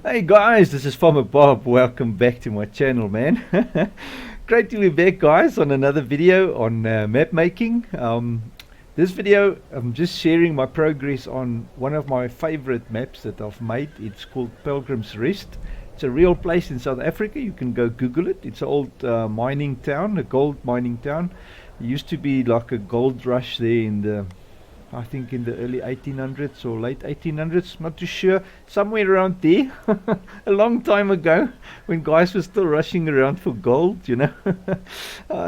Hey guys, this is Farmer Bob. Welcome back to my channel, man. Great to be back, guys, on another video on map making. This video, I'm just sharing my progress on one of my favorite maps that I've made. It's called Pilgrim'sRest. It's a real place in South Africa. You can go Google it. It's an old mining town, a gold mining town. It used to be like a gold rush there in the, I think, in the early 1800s or late 1800s, not too sure, somewhere around there, a long time ago, when guys were still rushing around for gold, you know.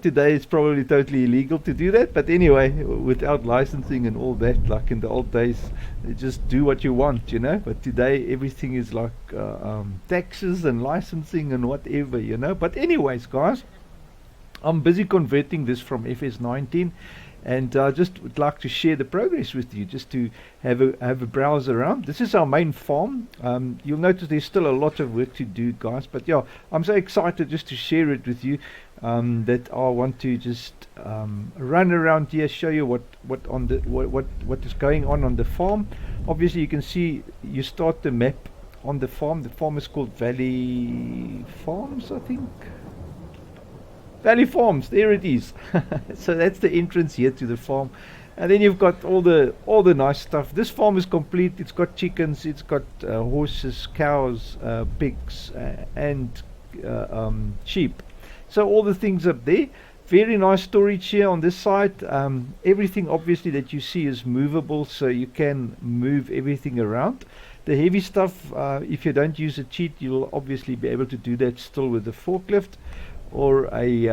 Today it's probably totally illegal to do that, but anyway, without licensing and all that, like in the old days, you just do what you want, you know. But today everything is like taxes and licensing and whatever, you know. But anyways, guys, I'm busy converting this from FS19, and I just would like to share the progress with you, just to have a browse around. This is our main farm. You'll notice there's still a lot of work to do, guys, but yeah, I'm so excited just to share it with you, that I want to just run around here, show you what is going on the farm. Obviously you can see, you start the map on the farm. The farm is called Valley Farms, I think. Valley Farms, there it is. So that's the entrance here to the farm, and then you've got all the nice stuff. This farm is complete. It's got chickens, it's got horses, cows, pigs, and sheep. So all the things up there. Very nice storage here on this side. Everything obviously that you see is movable, so you can move everything around. The heavy stuff, if you don't use a cheat, you'll obviously be able to do that still with the forklift, or a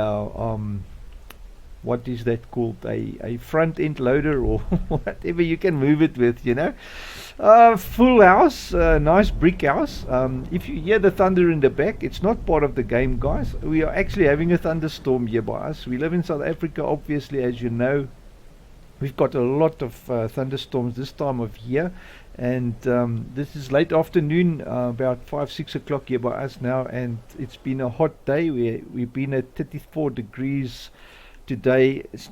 what is that called, a front end loader, or whatever you can move it with, you know. Full house, nice brick house. If you hear the thunder in the back, it's not part of the game, guys. We are actually having a thunderstorm here by us. We live in South Africa, obviously, as you know. We've got a lot of thunderstorms this time of year, and this is late afternoon, about 5-6 o'clock here by us now, and it's been a hot day. We've been at 34 degrees today. It's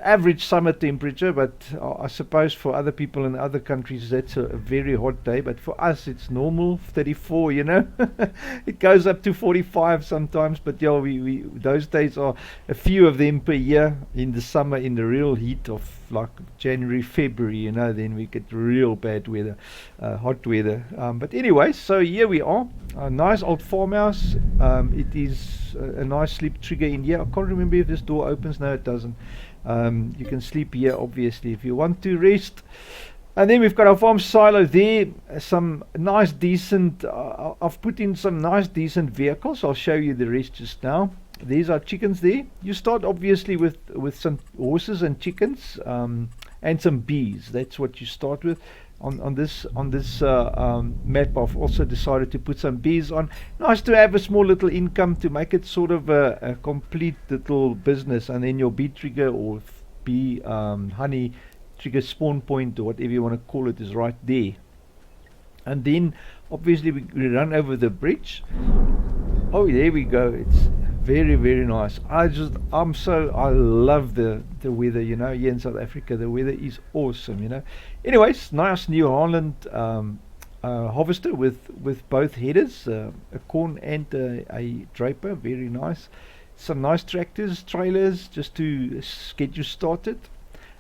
average summer temperature, but I suppose for other people in other countries that's a very hot day, but for us it's normal, 34, you know. It goes up to 45 sometimes, but yeah, we those days are a few of them per year in the summer, in the real heat of like January, February, you know. Then we get real bad weather, hot weather. But anyway, so here we are, a nice old farmhouse. It is a nice sleep trigger in here. I can't remember if this door opens. No, it doesn't. You can sleep here obviously if you want to rest. And then we've got our farm silo there. Some nice decent, I've put in some nice decent vehicles. I'll show you the rest just now. These are chickens there. You start obviously with some horses and chickens, and some bees. That's what you start with. On this map, I've also decided to put some bees on. Nice to have a small little income, to make it sort of a complete little business. And then your bee trigger, or bee honey trigger spawn point, or whatever you want to call it, is right there. And then obviously we run over the bridge. Oh, there we go. It's very, very nice. I love the weather, you know. Here in South Africa the weather is awesome, you know. Anyways, nice New Holland harvester with both headers, a corn and a draper. Very nice. Some nice tractors, trailers, just to get you started,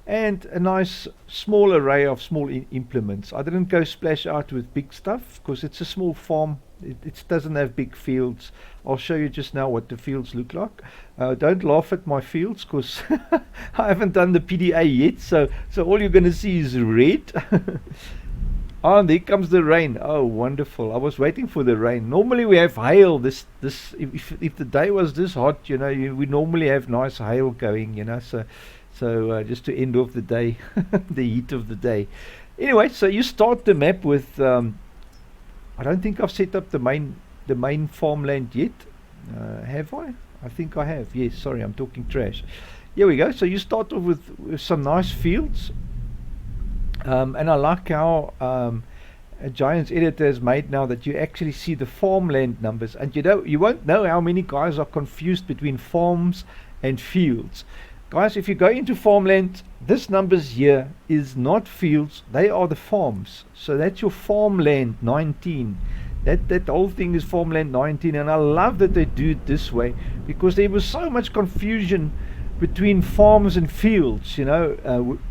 and a nice small array of small implements. I didn't go splash out with big stuff because it's a small farm. It doesn't have big fields. I'll show you just now what the fields look like. Don't laugh at my fields, because I haven't done the PDA yet, so all you're going to see is red. Oh, and there comes the rain. Oh, wonderful. I was waiting for the rain. Normally we have hail. If the day was this hot, you know, we normally have nice hail going, you know. So just to end off the day, the heat of the day. Anyway, so you start the map with I don't think I've set up the main farmland yet. Have I? I think I have. Yes, sorry, I'm talking trash. Here we go. So you start off with some nice fields. And I like how a Giants editor has made now that you actually see the farmland numbers, and you won't know how many guys are confused between farms and fields. Guys, if you go into farmland, this numbers here is not fields, they are the farms. So that's your farmland 19. That whole thing is farmland 19, and I love that they do it this way, because there was so much confusion between farms and fields,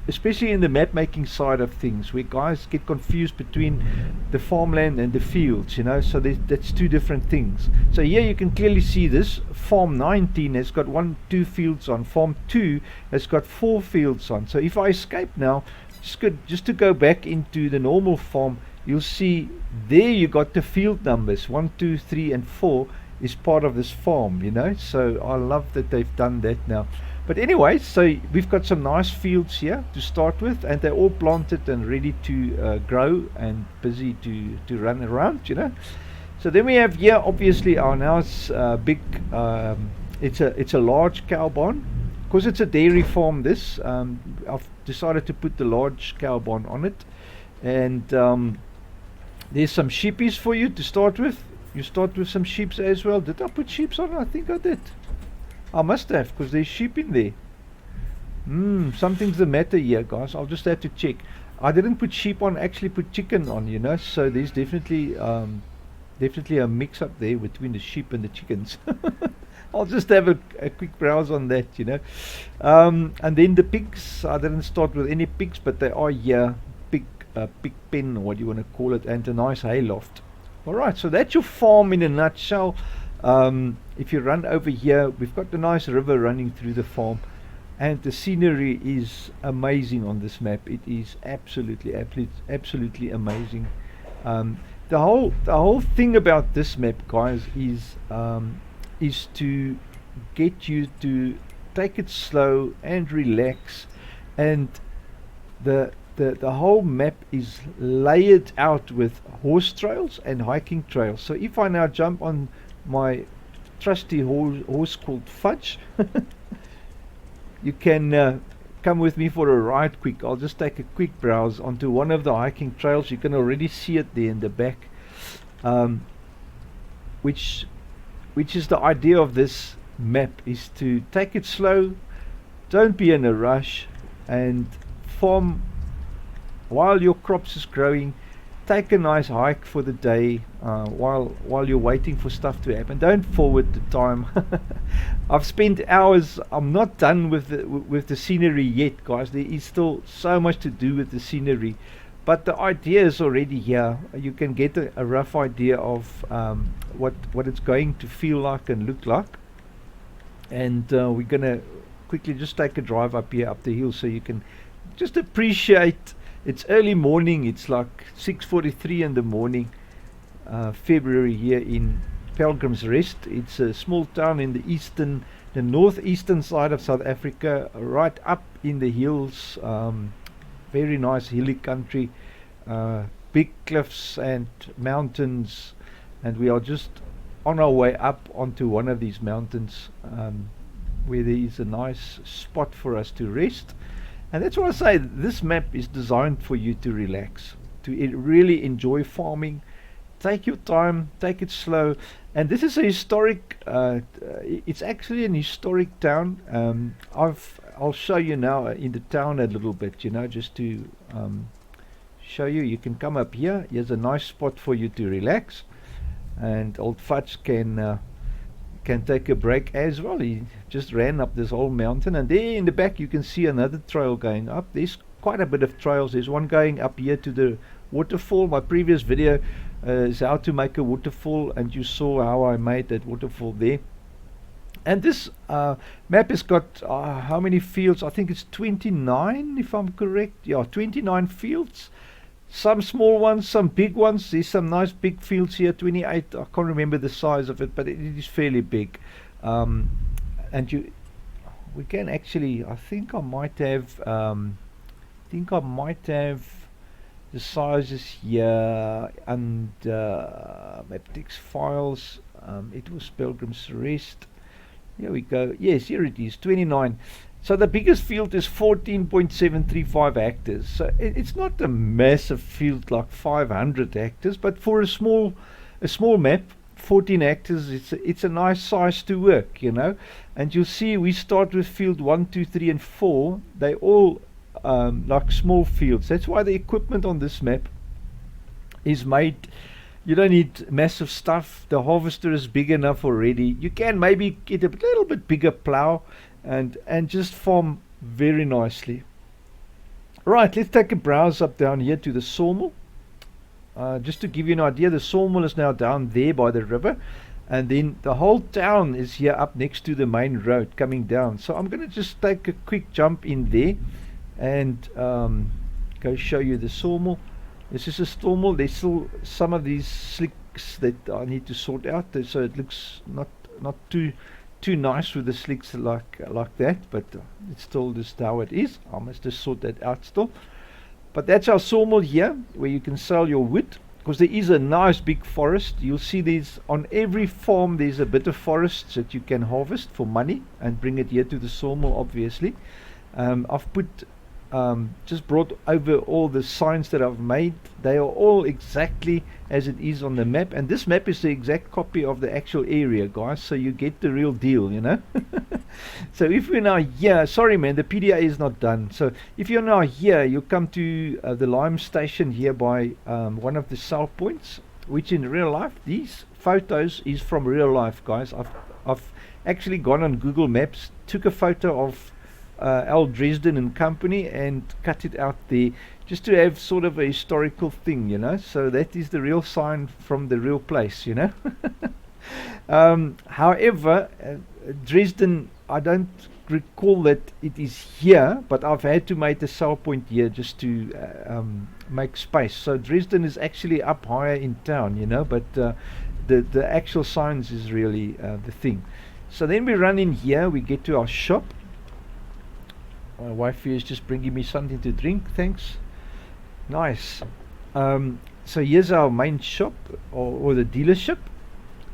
especially in the map making side of things, where guys get confused between the farmland and the fields, so that's two different things. So here you can clearly see this farm 19 has got 2 fields on, farm 2 has got 4 fields on. So if I escape now, just to go back into the normal farm, you'll see there you got the field numbers 1, 2, 3 and 4 is part of this farm, so I love that they've done that now. But anyway, so we've got some nice fields here to start with, and they're all planted and ready to grow and busy to run around, So then we have here obviously our nice big, it's a large cow barn, because it's a dairy farm. This I've decided to put the large cow barn on it, and there's some sheepies for you to start with. You start with some sheeps as well. Did I put sheeps on? I think I did. I must have, because there's sheep in there. Something's the matter here, guys. I'll just have to check. I didn't put sheep on, actually put chicken on, so there's definitely a mix up there between the sheep and the chickens. I'll just have a quick browse on that, and then the pigs, I didn't start with any pigs, but they are here, pig pen, or what you want to call it, and a nice hay loft. Alright, so that's your farm in a nutshell. If you run over here, we've got the nice river running through the farm, and the scenery is amazing on this map. It is absolutely amazing. The whole thing about this map, guys, is to get you to take it slow and relax, and the whole map is layered out with horse trails and hiking trails. So if I now jump on my trusty horse called Fudge, you can come with me for a ride quick. I'll just take a quick browse onto one of the hiking trails. You can already see it there in the back, which is the idea of this map, is to take it slow, don't be in a rush, and farm while your crops is growing. Take a nice hike for the day while you're waiting for stuff to happen. Don't forward the time. I've spent hours. I'm not done with the scenery yet, guys. There is still so much to do with the scenery, but the idea is already here. You can get a rough idea of what it's going to feel like and look like, and we're gonna quickly just take a drive up here up the hill so you can just appreciate. It's early morning. It's like 6:43 in the morning, February, here in Pilgrim'sRest. It's a small town in the northeastern side of South Africa, right up in the hills. Very nice hilly country, big cliffs and mountains, and we are just on our way up onto one of these mountains, where there is a nice spot for us to rest. And that's why I say this map is designed for you to relax, to really enjoy farming. Take your time, take it slow. And this is a historic, it's actually an historic town. I'll show you now in the town a little bit, just to show you. You can come up here. Here's a nice spot for you to relax, and old Fudge can take a break as well. He just ran up this whole mountain, and there in the back you can see another trail going up. There's quite a bit of trails. There's one going up here to the waterfall. My previous video is how to make a waterfall, and you saw how I made that waterfall there. And this map has got how many fields? I think it's 29, if I'm correct. Yeah, 29 fields. Some small ones, some big ones. There's some nice big fields here, 28. I can't remember the size of it, but it is fairly big. And we can actually, I think I might have the sizes here, and Maptex files. It was Pilgrim'sRest. Here we go. Yes, here it is, 29. So the biggest field is 14.735 hectares. So it's not a massive field like 500 hectares, but for a small map, 14 hectares, it's a nice size to work, And you'll see we start with field 1, 2, 3, and 4. They all like small fields. That's why the equipment on this map is made You don't need massive stuff. The harvester is big enough already. You can maybe get a little bit bigger plow and just farm very nicely. Right, let's take a browse up down here to the sawmill. Just to give you an idea, the sawmill is now down there by the river, and then the whole town is here up next to the main road coming down. So I'm going to just take a quick jump in there and go show you the sawmill. This is a sawmill. There's still some of these slicks that I need to sort out, so it looks not too nice with the slicks like that, but it's still just how it is. I must just sort that out still. But that's our sawmill here, where you can sell your wood, because there is a nice big forest. You'll see these on every farm. There's a bit of forest that you can harvest for money and bring it here to the sawmill, obviously. I've just brought over all the signs that I've made. They are all exactly as it is on the map, and this map is the exact copy of the actual area, guys, so you get the real deal, you know. So if we're now here, sorry man, the PDA is not done. So if you're now here, you come to the lime station here by one of the sell points, which in real life, these photos is from real life, guys. I've actually gone on Google Maps, took a photo of Al Dresden and Company and cut it out there just to have sort of a historical thing, you know. So that is the real sign from the real place, you know. However, Dresden, I don't recall that it is here, but I've had to make a sell point here just to make space. So Dresden is actually up higher in town, you know, but the actual signs is really the thing. So then we run in here, we get to our shop. My wife is just bringing me something to drink, thanks. Nice. So here's our main shop, or the dealership.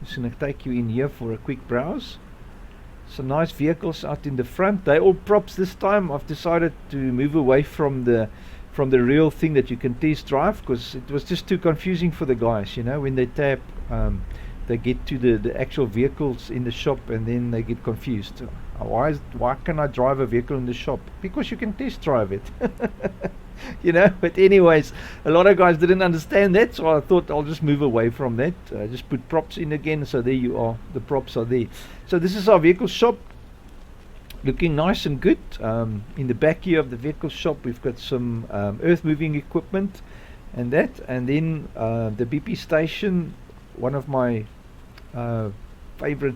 Just going to take you in here for a quick browse. Some nice vehicles out in the front. They're all props this time. I've decided to move away from the real thing that you can test drive, because it was just too confusing for the guys, you know. When they tap, they get to the actual vehicles in the shop and then they get confused. Why can I drive a vehicle in the shop? Because you can test drive it. You know, but anyways, a lot of guys didn't understand that, so I thought I'll just move away from that. Just put props in again, so there you are, the props are there. So this is our vehicle shop, looking nice and good. In the back here of the vehicle shop, we've got some earth moving equipment and that, and then the BP station, one of my favorite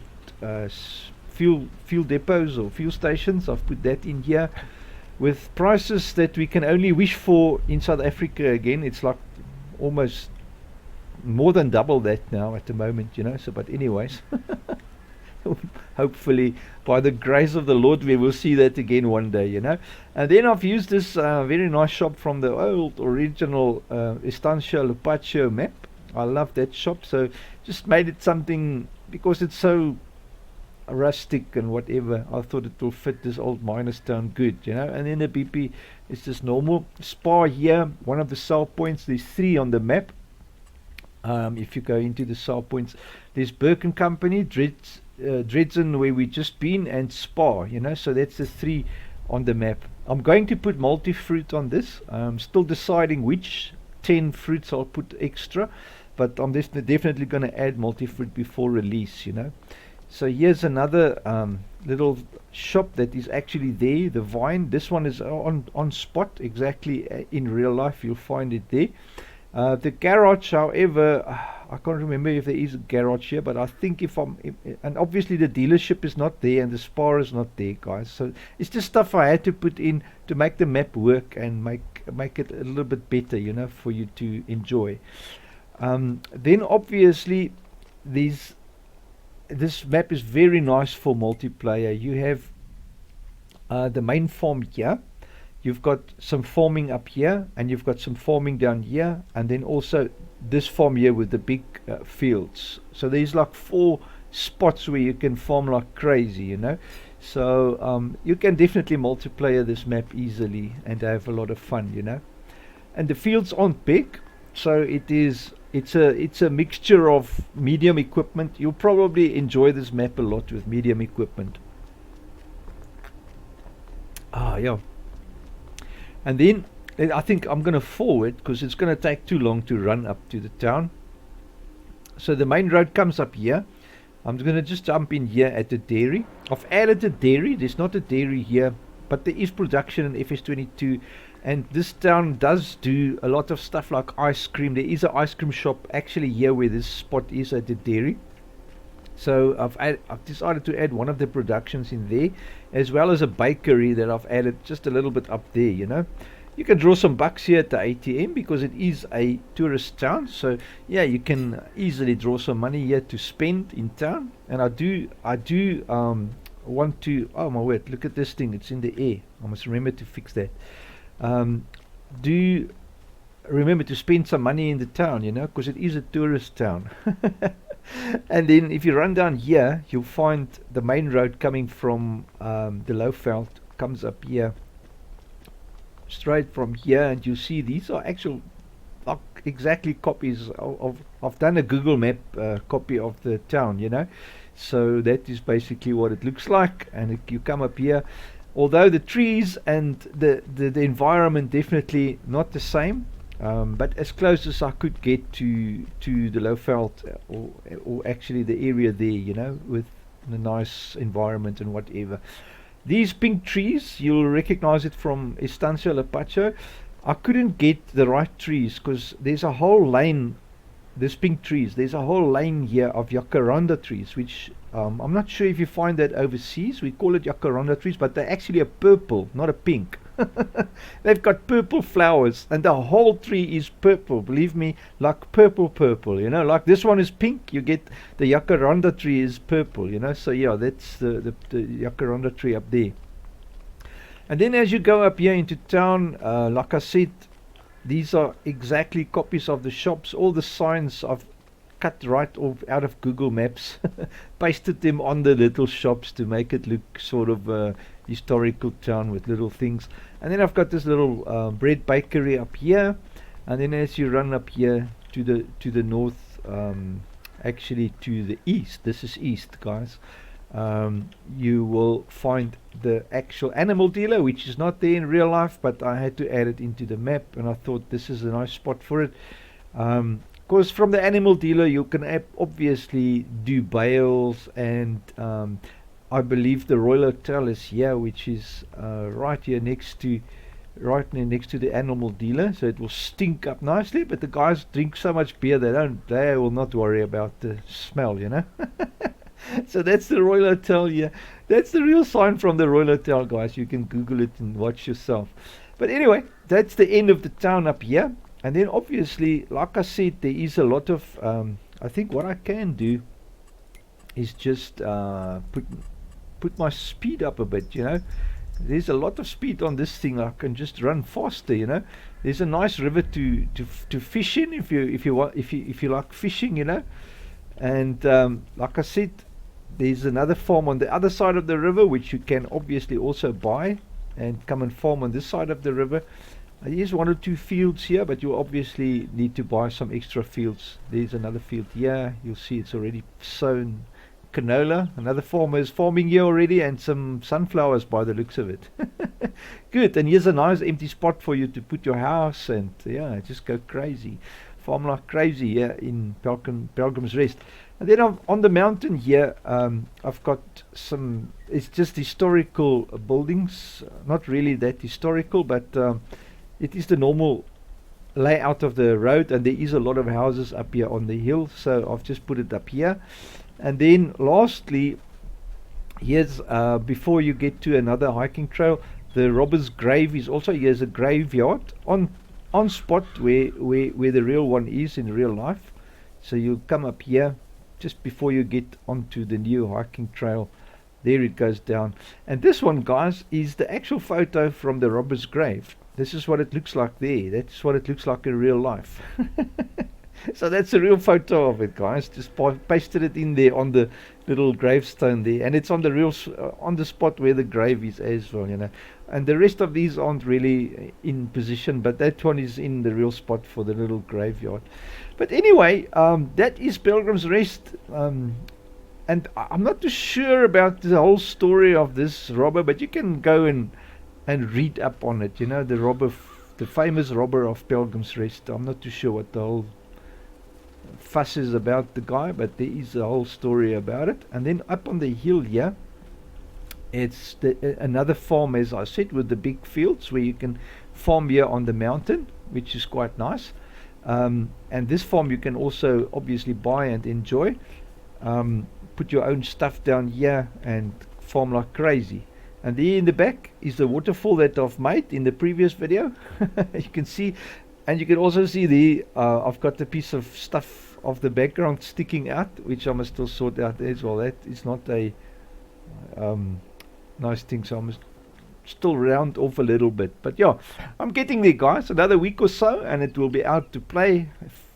fuel depots or fuel stations. I've put that in here with prices that we can only wish for in South Africa again. It's like almost more than double that now at the moment, you know. So but anyways, hopefully by the grace of the Lord we will see that again one day, you know. And then I've used this very nice shop from the old original Estancia Lupaccio map. I love that shop, so just made it something because it's so rustic and whatever. I thought it will fit this old miners town good, you know. And then the BP is just normal. Spa here, one of the sell points. There's 3 on the map. If you go into the sell points, there's Burke and Company, Dresden where we just been, and Spa, you know. So that's the 3 on the map. I'm going to put multi-fruit on this. I'm still deciding which 10 fruits I'll put extra, but I'm definitely going to add multi-fruit before release, you know. So here's another little shop that is actually there, the Vine. This one is on spot, exactly in real life. You'll find it there. The garage, however, I can't remember if there is a garage here, but I think and obviously the dealership is not there and the spa is not there, guys. So it's just stuff I had to put in to make the map work and make it a little bit better, you know, for you to enjoy. Then obviously this map is very nice for multiplayer. You have the main farm here. You've got some farming up here, and you've got some farming down here, and then also this farm here with the big fields. So there's like 4 spots where you can farm like crazy, you know. So you can definitely multiplayer this map easily and have a lot of fun, you know. And the fields aren't big, so it's a mixture of medium equipment. You'll probably enjoy this map a lot with medium equipment. Yeah. And then I think I'm going to forward because it's going to take too long to run up to the town. So the main road comes up here. I'm going to just jump in here at the dairy. I've added a dairy. There's not a dairy here, but there is production in FS22. And this town does do a lot of stuff like ice cream. There is an ice cream shop actually here where this spot is at the dairy. So I've decided to add one of the productions in there, as well as a bakery that I've added just a little bit up there, you know. You can draw some bucks here at the ATM because it is a tourist town. So yeah, you can easily draw some money here to spend in town. And I do want to, oh my word, look at this thing, it's in the air. I must remember to fix that. Do remember to spend some money in the town, you know, because it is a tourist town. And then if you run down here, you'll find the main road coming from the Lowveld comes up here, straight from here, and you see these are actual exactly copies of I've done a Google map copy of the town, you know. So that is basically what it looks like. And if you come up here, although the trees and the environment definitely not the same, but as close as I could get to the Lowveld, or actually the area there, you know, with the nice environment and whatever. These pink trees, you'll recognize it from Estancia Lapacho. I couldn't get the right trees because there's a whole lane, these pink trees, there's a whole lane here of jacaranda trees, which I'm not sure if you find that overseas. We call it jacaranda trees, but they're actually a purple, not a pink. They've got purple flowers and the whole tree is purple, believe me, like purple, you know, like this one is pink, you get the jacaranda tree is purple, you know. So yeah, that's the jacaranda tree up there. And then as you go up here into town, like I said, these are exactly copies of the shops. All the signs I've cut right off out of Google Maps, pasted them on the little shops to make it look sort of a historical town with little things. And then I've got this little bread bakery up here, and then as you run up here to the north, actually to the east, this is east, guys, you will find the actual animal dealer, which is not there in real life, but I had to add it into the map, and I thought this is a nice spot for it. Because from the animal dealer you can obviously do bales, and I believe the Royal Hotel is here, which is right here next to the animal dealer, so it will stink up nicely. But the guys drink so much beer they will not worry about the smell, you know. So that's the Royal Hotel here. That's the real sign from the Royal Hotel, guys. You can Google it and watch yourself. But anyway, that's the end of the town up here. And then obviously, like I said, there is a lot of I think what I can do is just put my speed up a bit, you know. There's a lot of speed on this thing. I can just run faster, you know. There's a nice river to fish in if you like fishing, you know. And like I said, there's another farm on the other side of the river which you can obviously also buy and come and farm on this side of the river. There's 1 or 2 fields here, but you obviously need to buy some extra fields. There's another field here. You'll see it's already sown canola. Another farmer is farming here already, and some sunflowers by the looks of it. Good. And here's a nice empty spot for you to put your house, and yeah, just go crazy. Farm like crazy here in Pilgrim's Rest. And then on the mountain here, I've got some, it's just historical buildings. Not really that historical, but it is the normal layout of the road, and there is a lot of houses up here on the hill, so I've just put it up here. And then lastly, here's before you get to another hiking trail, the robber's grave is also, here's a graveyard on spot where the real one is in real life. So you'll come up here just before you get onto the new hiking trail. There it goes down, and this one, guys, is the actual photo from the robber's grave. This is what it looks like there. That's what it looks like in real life. So that's a real photo of it, guys. Just pasted it in there on the little gravestone there, and it's on the real on the spot where the grave is as well, you know. And the rest of these aren't really in position, but that one is in the real spot for the little graveyard. But anyway, that is Pilgrim's Rest, and I'm not too sure about the whole story of this robber, but you can go and read up on it, you know, the famous robber of Pilgrim's Rest. I'm not too sure what the whole fusses about the guy, but there is a whole story about it. And then up on the hill here, it's another farm, as I said, with the big fields where you can farm here on the mountain, which is quite nice. And this farm you can also obviously buy and enjoy. Put your own stuff down here and farm like crazy. And there in the back is the waterfall that I've made in the previous video. You can see, and you can also see the I've got a piece of stuff of the background sticking out, which I must still sort out as well. That is not a nice thing, so I must still round off a little bit. But yeah, I'm getting there, guys. Another week or so and it will be out to play.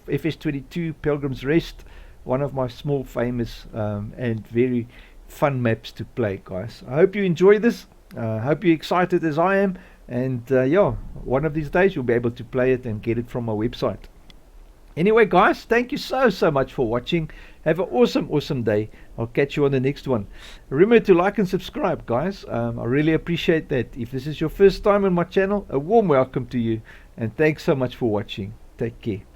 FS22 Pilgrim's Rest, one of my small famous and very fun maps to play, guys. I hope you enjoy this. Hope you're excited as I am, and yeah, one of these days you'll be able to play it and get it from my website. Anyway, guys, thank you so much for watching. Have an awesome day. I'll catch you on the next one. Remember to like and subscribe, guys. I really appreciate that. If this is your first time on my channel, a warm welcome to you, and thanks so much for watching. Take care.